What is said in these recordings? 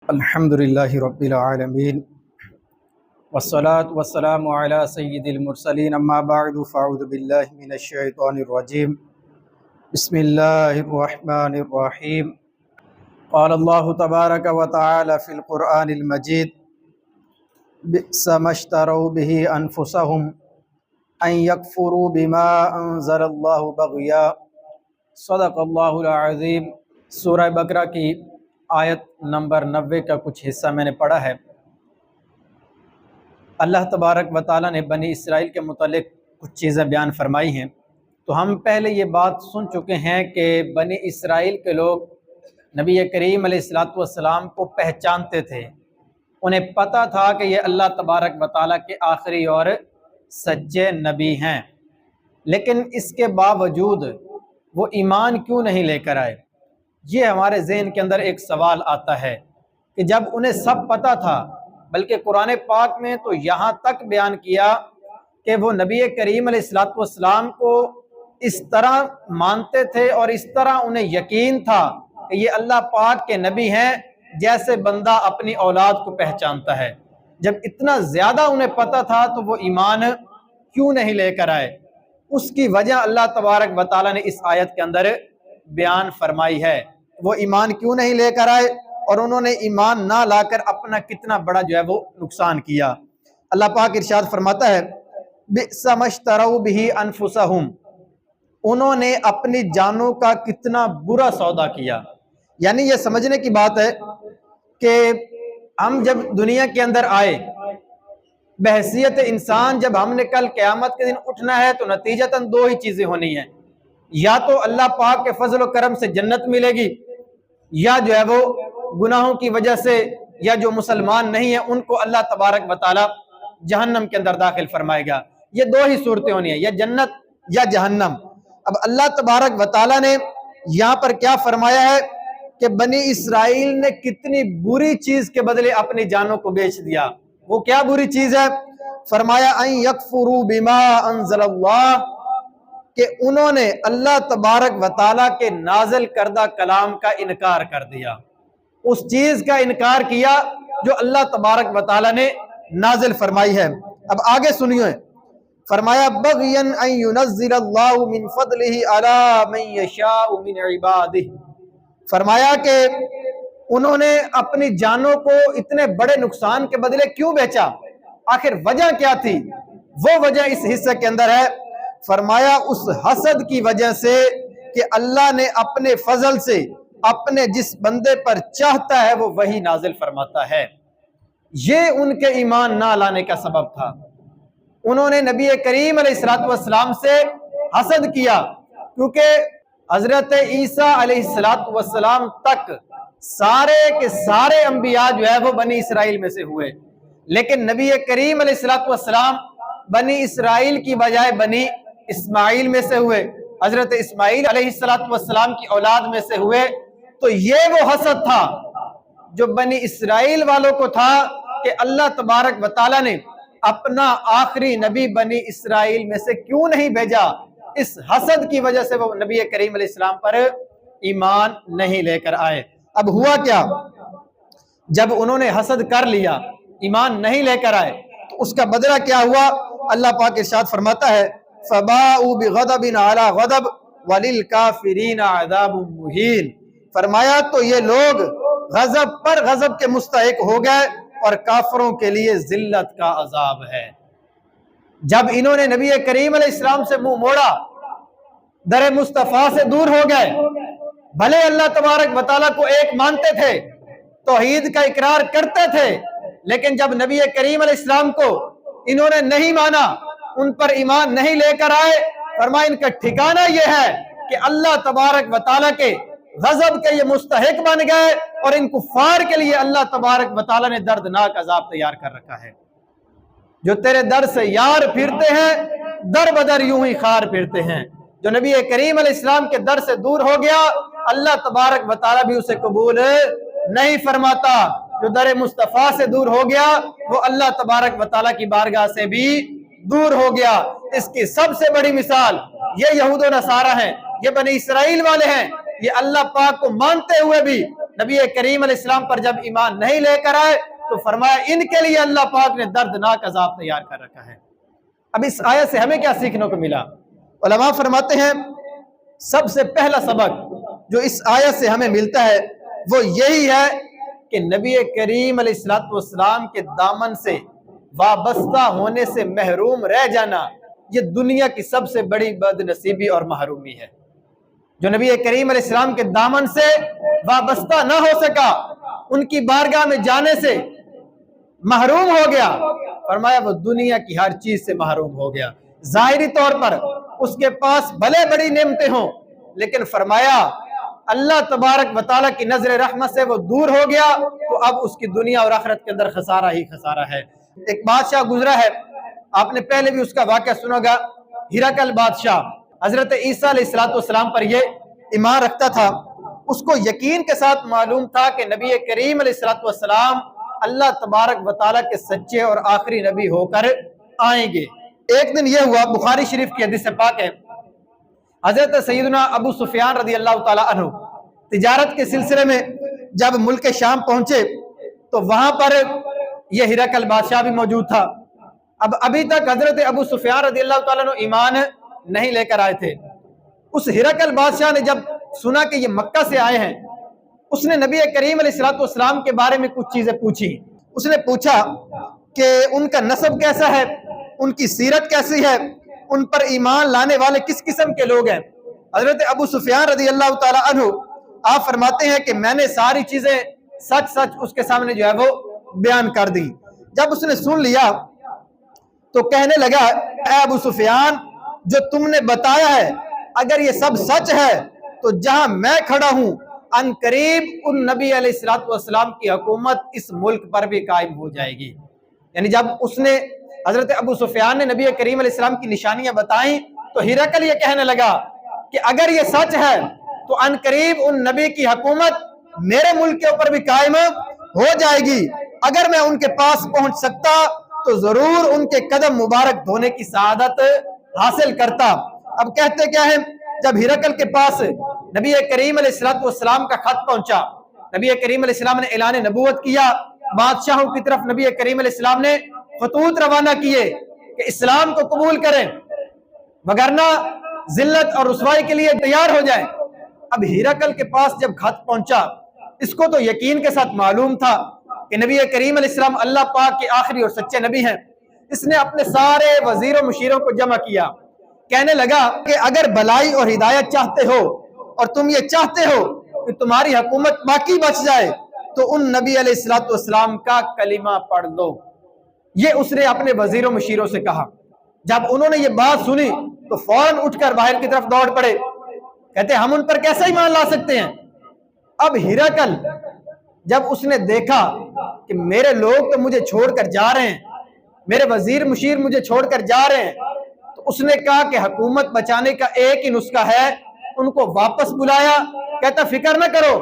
الحمدللہ رب العالمین والصلاة والسلام علی سید المرسلین اما بعد فاعوذ باللہ من الشیطان الرجیم بسم اللہ الرحمن الرحیم قال اللہ تبارک و تعالی فی القرآن المجید بئس ما اشتروا به انفسهم ان یکفروا بما انزل اللہ بغیا صدق اللہ العظیم۔ سورہ بقرہ کی آیت نمبر 90 کا کچھ حصہ میں نے پڑھا ہے۔ اللہ تبارک و تعالیٰ نے بنی اسرائیل کے متعلق کچھ چیزیں بیان فرمائی ہیں، تو ہم پہلے یہ بات سن چکے ہیں کہ بنی اسرائیل کے لوگ نبی کریم علیہ السلام کو پہچانتے تھے، انہیں پتہ تھا کہ یہ اللہ تبارک و تعالیٰ کے آخری اور سچے نبی ہیں، لیکن اس کے باوجود وہ ایمان کیوں نہیں لے کر آئے؟ یہ ہمارے ذہن کے اندر ایک سوال آتا ہے کہ جب انہیں سب پتہ تھا، بلکہ قرآن پاک میں تو یہاں تک بیان کیا کہ وہ نبی کریم علیہ السلام کو اس طرح مانتے تھے اور اس طرح انہیں یقین تھا کہ یہ اللہ پاک کے نبی ہیں جیسے بندہ اپنی اولاد کو پہچانتا ہے۔ جب اتنا زیادہ انہیں پتہ تھا تو وہ ایمان کیوں نہیں لے کر آئے؟ اس کی وجہ اللہ تبارک و تعالیٰ نے اس آیت کے اندر بیان فرمائی ہے۔ وہ ایمان کیوں نہیں لے کر آئے اور انہوں نے ایمان نہ لا کر اپنا کتنا بڑا جو ہے وہ نقصان کیا۔ اللہ پاک ارشاد فرماتا ہے بئس ما اشتروا بہ انفسہم، انہوں نے اپنی جانوں کا کتنا برا سودا کیا۔ یعنی یہ سمجھنے کی بات ہے کہ ہم جب دنیا کے اندر آئے بحیثیت انسان، جب ہم نے کل قیامت کے دن اٹھنا ہے تو نتیجتاً دو ہی چیزیں ہونی ہیں، یا تو اللہ پاک کے فضل و کرم سے جنت ملے گی، یا جو ہے وہ گناہوں کی وجہ سے یا جو مسلمان نہیں ہیں ان کو اللہ تبارک و تعالی جہنم کے اندر داخل فرمائے گا۔ یہ دو ہی صورتیں ہونی ہیں، یا جنت یا جہنم۔ اب اللہ تبارک و تعالی نے یہاں پر کیا فرمایا ہے کہ بنی اسرائیل نے کتنی بری چیز کے بدلے اپنی جانوں کو بیچ دیا۔ وہ کیا بری چیز ہے؟ فرمایا ان یکفروا بما انزل اللہ، کہ انہوں نے اللہ تبارک و تعالیٰ کے نازل کردہ کلام کا انکار کر دیا، اس چیز کا انکار کیا جو اللہ تبارک و تعالیٰ نے نازل فرمائی ہے۔ اب آگے سنیے، فرمایا بغیا ان ينزل اللہ من فضلہ علی من یشاء من عبادہ، فرمایا کہ انہوں نے اپنی جانوں کو اتنے بڑے نقصان کے بدلے کیوں بیچا؟ آخر وجہ کیا تھی؟ وہ وجہ اس حصے کے اندر ہے۔ فرمایا اس حسد کی وجہ سے کہ اللہ نے اپنے فضل سے اپنے جس بندے پر چاہتا ہے وہ وہی نازل فرماتا ہے۔ یہ ان کے ایمان نہ لانے کا سبب تھا۔ انہوں نے نبی کریم علیہ السلام سے حسد کیا، کیونکہ حضرت عیسیٰ علیہ السلام تک سارے کے سارے انبیاء جو ہے وہ بنی اسرائیل میں سے ہوئے، لیکن نبی کریم علیہ السلام بنی اسرائیل کی بجائے بنی اسماعیل میں سے ہوئے، حضرت اسماعیل علیہ السلام کی اولاد میں سے ہوئے۔ تو یہ وہ حسد تھا جو بنی اسرائیل والوں کو تھا کہ اللہ تبارک و تعالیٰ نے اپنا آخری نبی بنی اسرائیل میں سے کیوں نہیں بھیجا؟ اس حسد کی وجہ سے وہ نبی کریم علیہ السلام پر ایمان نہیں لے کر آئے۔ اب ہوا کیا؟ جب انہوں نے حسد کر لیا، ایمان نہیں لے کر آئے، تو اس کا بدلہ کیا ہوا؟ اللہ پاک ارشاد فرماتا ہے فَبَاءُوا بِغَضَبٍ عَلَىٰ غَضَبٍ وَلِلْكَافِرِينَ عَذَابٌ مُّهِينٌ، فرمایا تو یہ لوگ غضب پر غضب کے مستحق ہو گئے اور کافروں کے لیے ذلت کا عذاب ہے۔ جب انہوں نے نبی کریم علیہ السلام سے منہ موڑا، در مصطفیٰ سے دور ہو گئے، بھلے اللہ تبارک و تعالیٰ کو ایک مانتے تھے، توحید کا اقرار کرتے تھے، لیکن جب نبی کریم علیہ السلام کو انہوں نے نہیں مانا، ان پر ایمان نہیں لے کر آئے، فرمایا ان کا ٹھکانہ یہ ہے کہ اللہ تبارک و تعالیٰ کے غضب کے یہ مستحق بن گئے، اور ان کفار کے لیے اللہ تبارک و تعالیٰ نے دردناک عذاب تیار کر رکھا ہے۔ جو تیرے در سے یار پھرتے ہیں، در بدر یوں ہی خار پھرتے ہیں۔ جو نبی کریم علیہ السلام کے در سے دور ہو گیا، اللہ تبارک و تعالیٰ بھی اسے قبول نہیں فرماتا۔ جو در مصطفیٰ سے دور ہو گیا وہ اللہ تبارک و تعالیٰ کی بارگاہ سے بھی دور ہو گیا۔ اس کی سب سے بڑی مثال یہ یہود و نصارہ ہیں، یہ بنی اسرائیل والے ہیں، یہ اللہ پاک کو مانتے ہوئے بھی نبی کریم علیہ السلام پر جب ایمان نہیں لے کر آئے تو فرمایا ان کے لیے اللہ پاک نے دردناک عذاب تیار کر رکھا ہے۔ اب اس آیت سے ہمیں کیا سیکھنے کو ملا؟ علماء فرماتے ہیں سب سے پہلا سبق جو اس آیت سے ہمیں ملتا ہے وہ یہی ہے کہ نبی کریم علیہ السلام کے دامن سے وابستہ ہونے سے محروم رہ جانا یہ دنیا کی سب سے بڑی بد نصیبی اور محرومی ہے۔ جو نبی کریم علیہ السلام کے دامن سے وابستہ نہ ہو سکا، ان کی بارگاہ میں جانے سے محروم ہو گیا، فرمایا وہ دنیا کی ہر چیز سے محروم ہو گیا۔ ظاہری طور پر اس کے پاس بھلے بڑی نعمتیں ہوں، لیکن فرمایا اللہ تبارک و تعالیٰ کی نظر رحمت سے وہ دور ہو گیا تو اب اس کی دنیا اور آخرت کے اندر خسارہ ہی خسارہ ہے۔ ایک بادشاہ گزرا ہے، آپ نے پہلے بھی اس کا واقعہ سنا گا، ہرقل بادشاہ حضرت عیسیٰ علیہ السلام پر یہ ایمان رکھتا تھا، اس کو یقین کے ساتھ معلوم تھا کہ نبی کریم علیہ السلام اللہ تبارک و تعالیٰ کے سچے اور آخری نبی ہو کر آئیں گے۔ ایک دن یہ ہوا، بخاری شریف کی حدیث پاک ہے، حضرت سیدنا ابو سفیان رضی اللہ تعالیٰ عنہ تجارت کے سلسلے میں جب ملک شام پہنچے تو وہاں پر یہ ہرقل بادشاہ بھی موجود تھا۔ اب ابھی تک حضرت ابو سفیان رضی اللہ تعالیٰ عنہ ایمان نہیں لے کر آئے تھے۔ اس ہرقل بادشاہ نے جب سنا کہ یہ مکہ سے آئے ہیں، اس نے نبی کریم علیہ السلام کے بارے میں کچھ چیزیں پوچھی۔ اس نے پوچھا کہ ان کا نسب کیسا ہے، ان کی سیرت کیسی ہے، ان پر ایمان لانے والے کس قسم کے لوگ ہیں۔ حضرت ابو سفیان رضی اللہ تعالیٰ عنہ آپ فرماتے ہیں کہ میں نے ساری چیزیں سچ اس کے سامنے جو ہے وہ بیان کر دی۔ جب اس نے سن لیا تو کہنے لگا اے ابو سفیان، جو تم نے بتایا ہے اگر یہ سب سچ ہے تو جہاں میں کھڑا ہوں ان قریب ان نبی علیہ السلام کی حکومت اس ملک پر بھی قائم ہو جائے گی۔ یعنی جب اس نے حضرت ابو سفیان نے نبی کریم علیہ السلام کی نشانیاں بتائیں تو ہرقل یہ کہنے لگا کہ اگر یہ سچ ہے تو ان قریب ان نبی کی حکومت میرے ملک کے اوپر بھی قائم ہو جائے گی۔ اگر میں ان کے پاس پہنچ سکتا تو ضرور ان کے قدم مبارک دھونے کی سعادت حاصل کرتا۔ اب کہتے کیا ہے، جب ہرقل کے پاس نبی کریم علیہ السلام کا خط پہنچا، نبی کریم علیہ السلام نے اعلان نبوت کیا، بادشاہوں کی طرف نبی کریم علیہ السلام نے خطوط روانہ کیے کہ اسلام کو قبول کریں وگرنہ ذلت اور رسوائی کے لیے تیار ہو جائیں۔ اب ہرقل کے پاس جب خط پہنچا، اس کو تو یقین کے ساتھ معلوم تھا کہ نبی کریم علیہ السلام اللہ پاک کے آخری اور سچے نبی ہیں۔ اس نے اپنے سارے وزیر و مشیروں کو جمع کیا، کہنے لگا کہ اگر بھلائی اور ہدایت چاہتے ہو اور تم یہ چاہتے ہو کہ تمہاری حکومت باقی بچ جائے تو ان نبی علیہ السلام کا کلمہ پڑھ لو۔ یہ اس نے اپنے وزیر و مشیروں سے کہا۔ جب انہوں نے یہ بات سنی تو فوراً اٹھ کر باہر کی طرف دوڑ پڑے، کہتے ہم ان پر کیسا ایمان لا سکتے ہیں۔ اب ہرقل جب اس نے دیکھا کہ میرے لوگ تو مجھے چھوڑ کر جا رہے ہیں، میرے وزیر مشیر مجھے چھوڑ کر جا رہے ہیں، تو اس نے کہا کہ حکومت بچانے کا ایک ہی نسخہ ہے، ان کو واپس بلایا، کہتا فکر نہ کرو،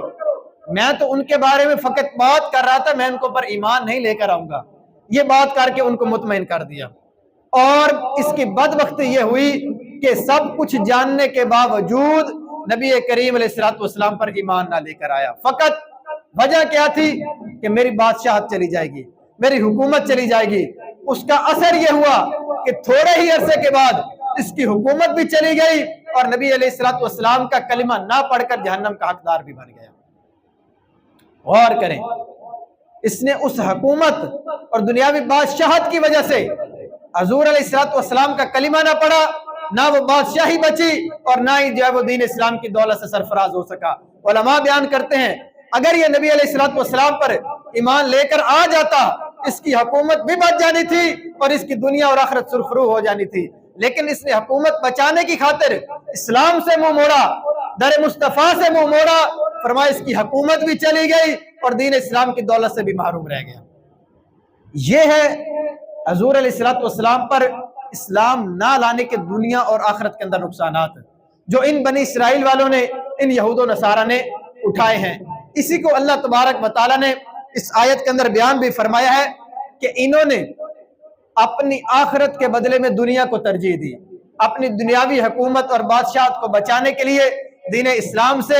میں تو ان کے بارے میں فقط بات کر رہا تھا، میں ان کو پر ایمان نہیں لے کر آؤں گا۔ یہ بات کر کے ان کو مطمئن کر دیا۔ اور اس کی بدبختی یہ ہوئی کہ سب کچھ جاننے کے باوجود نبی کریم علیہ السلام پر ایمان نہ لے کر آیا۔ فقط وجہ کیا تھی کہ میری بادشاہت چلی جائے گی، میری حکومت چلی جائے گی۔ اس کا اثر یہ ہوا کہ تھوڑے ہی عرصے کے بعد اس کی حکومت بھی چلی گئی اور نبی علیہ السلام کا کلمہ نہ پڑھ کر جہنم کا حقدار بھی بن گیا۔ غور کریں، اس نے اس حکومت اور دنیاوی بادشاہت کی وجہ سے حضور علیہ السلام کا کلمہ نہ پڑھا، نہ وہ بادشاہی بچی اور نہ ہی جو ہے وہ دین اسلام کی دولت سے سرفراز ہو سکا۔ علماء بیان کرتے ہیں اگر یہ نبی علیہ السلام پر ایمان لے کر آ جاتا، اس کی حکومت بھی بچ جانی تھی اور اس کی دنیا اور آخرت سرخرو ہو جانی تھی، لیکن اس نے حکومت بچانے کی خاطر اسلام سے منہ موڑا، در مصطفیٰ سے منہ موڑا، فرمایا اس کی حکومت بھی چلی گئی اور دین اسلام کی دولت سے بھی محروم رہ گیا۔ یہ ہے حضور علیہ السلام پر اسلام نہ لانے کے دنیا اور آخرت کے اندر نقصانات جو ان بنی اسرائیل والوں نے، ان یہود و نصارہ نے اٹھائے ہیں۔ اسی کو اللہ تبارک و تعالیٰ نے اس آیت کے اندر بیان بھی فرمایا ہے کہ انہوں نے اپنی آخرت کے بدلے میں دنیا کو ترجیح دی، اپنی دنیاوی حکومت اور بادشاہت کو بچانے کے لیے دین اسلام سے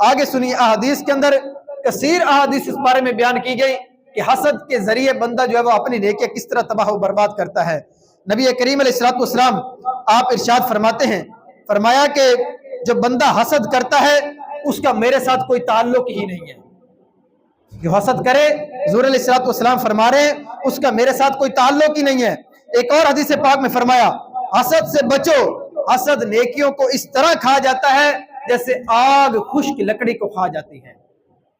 آگے سنیے، احادیث کے اندر کثیر احادیث اس بارے میں بیان کی گئی کہ حسد کے ذریعے بندہ جو ہے وہ اپنی نیکیاں کس طرح تباہ و برباد کرتا ہے۔ نبی کریم علیہ الصلوۃ والسلام آپ ارشاد فرماتے ہیں، فرمایا کہ جو بندہ حسد کرتا ہے اس کا میرے ساتھ کوئی تعلق ہی نہیں ہے۔ جو حسد کرے، حضور علیہ الصلوۃ والسلام فرما رہے ہیں اس کا میرے ساتھ کوئی تعلق ہی نہیں ہے۔ ایک اور حدیث پاک میں فرمایا، حسد سے بچو، حسد نیکیوں کو اس طرح کھا جاتا ہے جیسے آگ خشک لکڑی کو کھا جاتی ہے۔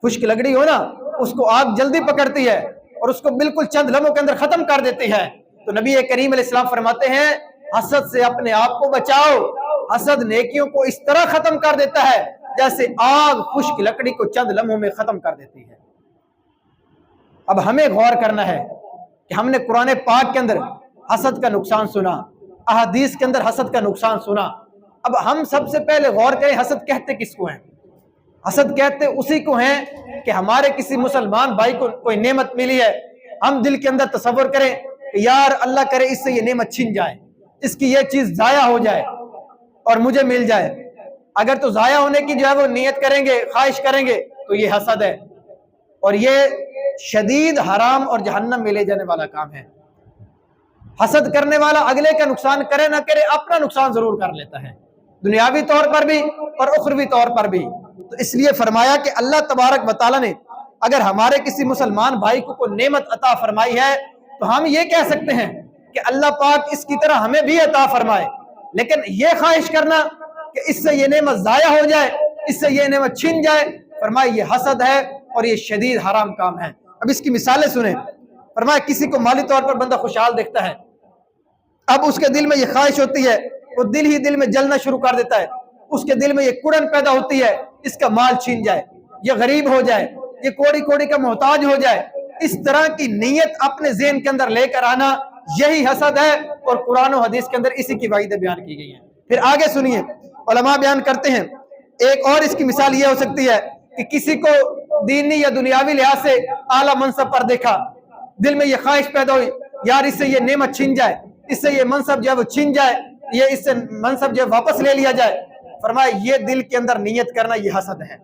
خشک لکڑی ہو نا، اس کو آگ جلدی پکڑتی ہے اور اس کو بالکل چند لمحوں کے اندر ختم کر دیتی ہے۔ تو نبی کریم علیہ السلام فرماتے ہیں حسد سے اپنے آپ کو بچاؤ، حسد نیکیوں کو اس طرح ختم کر دیتا ہے جیسے آگ خشک لکڑی کو چند لمحوں میں ختم کر دیتی ہے۔ اب ہمیں غور کرنا ہے کہ ہم نے قرآن پاک کے اندر حسد کا نقصان سنا، احادیث کے اندر حسد کا نقصان سنا۔ اب ہم سب سے پہلے غور کریں حسد کہتے کس کو ہیں؟ حسد کہتے اسی کو ہیں کہ ہمارے کسی مسلمان بھائی کو کوئی نعمت ملی ہے، ہم دل کے اندر تصور کریں کہ یار اللہ کرے اس سے یہ نعمت چھن جائے، اس کی یہ چیز ضائع ہو جائے اور مجھے مل جائے۔ اگر تو ضائع ہونے کی جو ہے وہ نیت کریں گے، خواہش کریں گے، تو یہ حسد ہے اور یہ شدید حرام اور جہنم میں لے جانے والا کام ہے۔ حسد کرنے والا اگلے کا نقصان کرے نہ کرے اپنا نقصان ضرور کر لیتا ہے، دنیاوی طور پر بھی اور اخروی طور پر بھی۔ تو اس لیے فرمایا کہ اللہ تبارک و تعالیٰ نے اگر ہمارے کسی مسلمان بھائی کو کوئی نعمت عطا فرمائی ہے تو ہم یہ کہہ سکتے ہیں کہ اللہ پاک اس کی طرح ہمیں بھی عطا فرمائے، لیکن یہ خواہش کرنا کہ اس سے یہ نعمت ضائع ہو جائے، اس سے یہ نعمت چھن جائے، فرمایا یہ حسد ہے اور یہ شدید حرام کام ہے۔ اب اس کی مثالیں سنیں۔ فرمایا کسی کو مالی طور پر بندہ خوشحال دیکھتا ہے، اب اس کے دل میں یہ خواہش ہوتی ہے، وہ دل ہی دل میں جلنا شروع کر دیتا ہے، اس کے دل میں یہ کڑن پیدا ہوتی ہے اس کا مال چھین جائے، یہ غریب ہو جائے، یہ کوڑی کوڑی کا محتاج ہو جائے۔ اس طرح کی نیت اپنے ذہن کے اندر لے کر آنا یہی حسد ہے، اور قرآن و حدیث کے اندر اسی کی وعیدیں بیان کی گئی ہیں۔ پھر آگے سنیے، علماء بیان کرتے ہیں ایک اور اس کی مثال یہ ہو سکتی ہے کہ کسی کو دینی یا دنیاوی لحاظ سے اعلیٰ منصب پر دیکھا، دل میں یہ خواہش پیدا ہوئی یار اس سے یہ نعمت چھن جائے، اس سے یہ منصب جو ہے وہ چھن جائے، یہ اس سے منصب جو ہے واپس لے لیا جائے۔ فرمایا یہ دل کے اندر نیت کرنا یہ حسد ہے،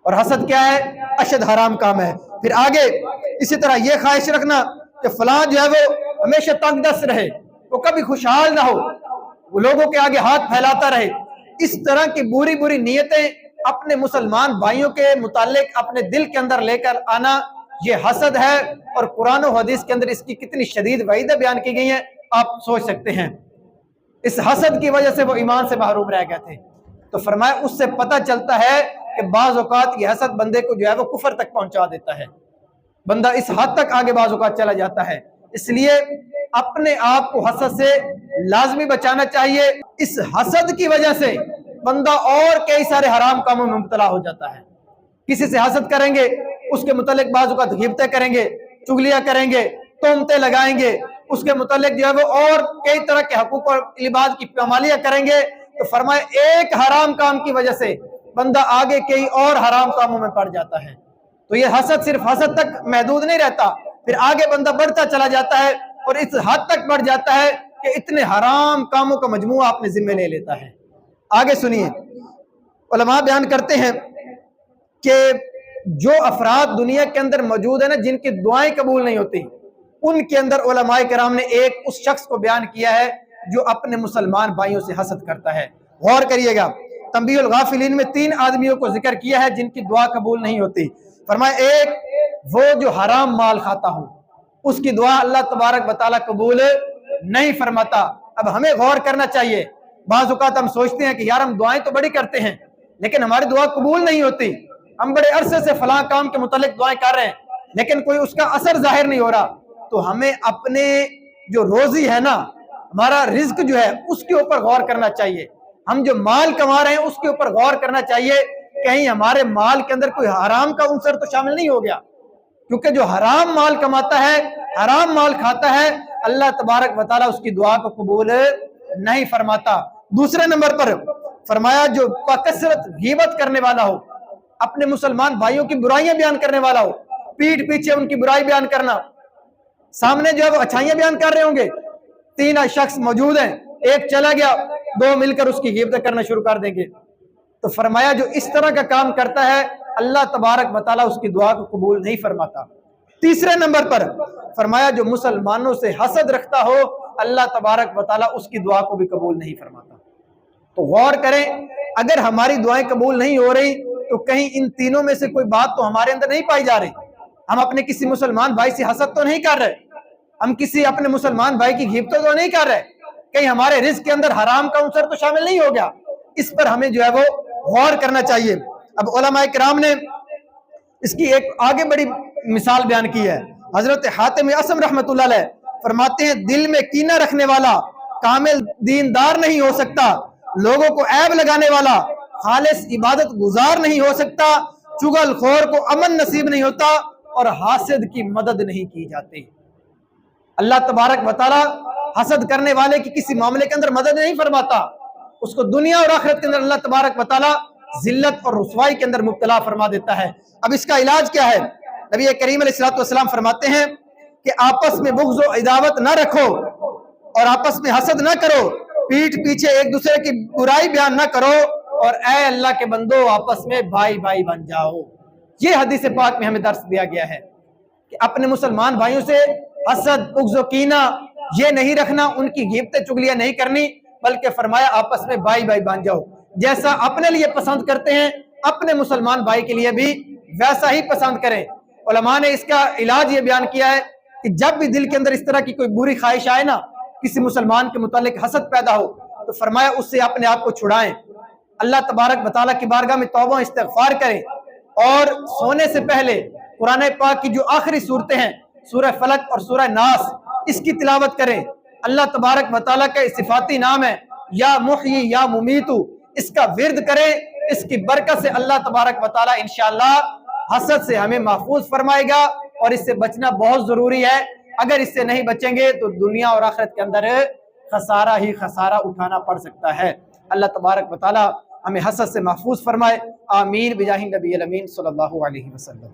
اور حسد کیا ہے؟ اشد حرام کام ہے۔ پھر آگے اسی طرح یہ خواہش رکھنا کہ فلاں جو ہے وہ ہمیشہ تنگ دست رہے، وہ کبھی خوشحال نہ ہو، وہ لوگوں کے آگے ہاتھ پھیلاتا رہے۔ اس طرح کی بری بری نیتیں اپنے مسلمان بھائیوں کے متعلق اپنے دل کے اندر لے کر آنا یہ حسد ہے، اور قرآن و حدیث کے اندر اس کی کتنی شدید وعیدیں بیان کی گئی ہیں آپ سوچ سکتے ہیں۔ اس حسد کی وجہ سے وہ ایمان سے محروم رہ گئے تھے۔ تو فرمایا اس سے پتہ چلتا ہے کہ بعض اوقات یہ حسد بندے کو جو ہے وہ کفر تک پہنچا دیتا ہے، بندہ اس حد تک آگے بعض اوقات چلا جاتا ہے۔ اس لیے اپنے آپ کو حسد سے لازمی بچانا چاہیے۔ اس حسد کی وجہ سے بندہ اور کئی سارے حرام کاموں میں مبتلا ہو جاتا ہے۔ کسی سے حسد کریں گے، اس کے متعلق بعض اوقات غیبتیں کریں گے، چغلیاں کریں گے، تہمتیں لگائیں گے، اس کے متعلق جو ہے وہ اور کئی طرح کے حقوق اور لباس کی پامالیاں کریں گے۔ تو فرمایا ایک حرام کام کی وجہ سے بندہ آگے کئی اور حرام کاموں میں پڑ جاتا ہے۔ تو یہ حسد صرف حسد تک محدود نہیں رہتا، پھر آگے بندہ بڑھتا چلا جاتا ہے اور اس حد تک بڑھ جاتا ہے کہ اتنے حرام کاموں کا مجموعہ اپنے ذمہ لے لیتا ہے۔ آگے سنیے، علماء بیان کرتے ہیں کہ جو افراد دنیا کے اندر موجود ہیں نا جن کی دعائیں قبول نہیں ہوتی، ان کے اندر علماء کرام نے ایک اس شخص کو بیان کیا ہے جو اپنے مسلمان بھائیوں سے حسد کرتا ہے۔ غور کریے گا، تنبیہ الغافلین میں 3 آدمیوں کو ذکر کیا ہے جن کی دعا قبول نہیں ہوتی۔ فرمایا ایک وہ جو حرام مال کھاتا ہو، اس کی دعا اللہ تبارک و تعالیٰ قبول نہیں فرماتا۔ اب ہمیں غور کرنا چاہیے، بعض اوقات ہم سوچتے ہیں کہ یار ہم دعائیں تو بڑی کرتے ہیں لیکن ہماری دعا قبول نہیں ہوتی، ہم بڑے عرصے سے فلاں کام کے متعلق دعائیں کر رہے ہیں لیکن کوئی اس کا اثر ظاہر نہیں ہو رہا۔ تو ہمیں اپنے جو روزی ہے نا، ہمارا رزق جو ہے اس کے اوپر غور کرنا چاہیے، ہم جو مال کما رہے ہیں اس کے اوپر غور کرنا چاہیے، کہیں ہمارے مال کے اندر کوئی حرام کا عنصر تو شامل نہیں ہو گیا، کیونکہ جو حرام مال کماتا ہے، حرام مال کھاتا ہے، اللہ تبارک و تعالیٰ اس کی دعا کو قبول نہیں فرماتا۔ دوسرے نمبر پر فرمایا جو بکثرت غیبت کرنے والا ہو، اپنے مسلمان بھائیوں کی برائیاں بیان کرنے والا ہو، پیٹھ پیچھے ان کی برائی بیان کرنا، سامنے جو ہے وہ اچھائیاں بیان کر رہے ہوں گے، 3 شخص موجود ہیں، ایک چلا گیا، 2 مل کر اس کی غیبتیں کرنا شروع کر دیں گے، تو فرمایا جو اس طرح کا کام کرتا ہے اللہ تبارک و تعالیٰ اس کی دعا کو قبول نہیں فرماتا۔ تیسرے نمبر پر فرمایا جو مسلمانوں سے حسد رکھتا ہو اللہ تبارک و تعالیٰ اس کی دعا کو بھی قبول نہیں فرماتا۔ تو غور کریں، اگر ہماری دعائیں قبول نہیں ہو رہی تو کہیں ان تینوں میں سے کوئی بات تو ہمارے اندر نہیں پائی جا رہی۔ ہم اپنے کسی مسلمان بھائی سے حسد تو نہیں کر رہے، ہم کسی اپنے مسلمان بھائی کی غیبت تو نہیں کر رہے، کہیں ہمارے رزق کے اندر حرام کا عنصر تو شامل نہیں ہو گیا۔ اس پر ہمیں جو ہے وہ غور کرنا چاہیے۔ اب علماء کرام نے اس کی ایک آگے بڑی مثال بیان کی ہے۔ حضرت حاتم اصم رحمۃ اللہ علیہ فرماتے ہیں دل میں کینہ رکھنے والا کامل دیندار نہیں ہو سکتا، لوگوں کو عیب لگانے والا خالص عبادت گزار نہیں ہو سکتا، چغل خور کو امن نصیب نہیں ہوتا اور حاسد کی مدد نہیں کی جاتی۔ اللہ تبارک و تعالی حسد کرنے والے کی کسی معاملے کے اندر مدد نہیں فرماتا، اس کو دنیا اور آخرت کے اندر اللہ تبارک و تعالی ذلت اور رسوائی کے اندر مبتلا فرما دیتا ہے۔ اب اس کا علاج کیا ہے؟ نبی کریم علیہ السلام فرماتے ہیں کہ آپس میں بغض و عداوت نہ رکھو اور آپس میں حسد نہ کرو، پیٹھ پیچھے ایک دوسرے کی برائی بیان نہ کرو، اور اے اللہ کے بندو آپس میں بھائی بھائی بن جاؤ۔ یہ حدیث پاک میں ہمیں درس دیا گیا ہے کہ اپنے مسلمان بھائیوں سے حسد، بغض و کینہ یہ نہیں رکھنا، ان کی غیبتیں چغلیاں نہیں کرنی، بلکہ فرمایا آپس میں بھائی بھائی بن جاؤ۔ جیسا اپنے لیے پسند کرتے ہیں اپنے مسلمان بھائی کے لیے بھی ویسا ہی پسند کریں۔ علماء نے اس کا علاج یہ بیان کیا ہے کہ جب بھی دل کے اندر اس طرح کی کوئی بری خواہش آئے نا، کسی مسلمان کے متعلق حسد پیدا ہو، تو فرمایا اس سے اپنے آپ کو چھڑائیں، اللہ تبارک و تعالیٰ کی بارگاہ میں توبہ استغفار کریں، اور سونے سے پہلے قرآن پاک کی جو آخری صورتیں ہیں سورہ فلق اور سورہ ناس، اس کی تلاوت کریں۔ اللہ تبارک و تعالیٰ کا صفاتی نام ہے یا محیی یا ممیتو، اس کا ورد کریں، اس کی برکت سے اللہ تبارک و تعالیٰ انشاءاللہ حسد سے ہمیں محفوظ فرمائے گا، اور اس سے بچنا بہت ضروری ہے۔ اگر اس سے نہیں بچیں گے تو دنیا اور آخرت کے اندر خسارہ ہی خسارہ اٹھانا پڑ سکتا ہے۔ اللہ تبارک و تعالیٰ ہمیں حسد سے محفوظ فرمائے، آمین بجاہ نبی الامین صلی اللہ علیہ وسلم۔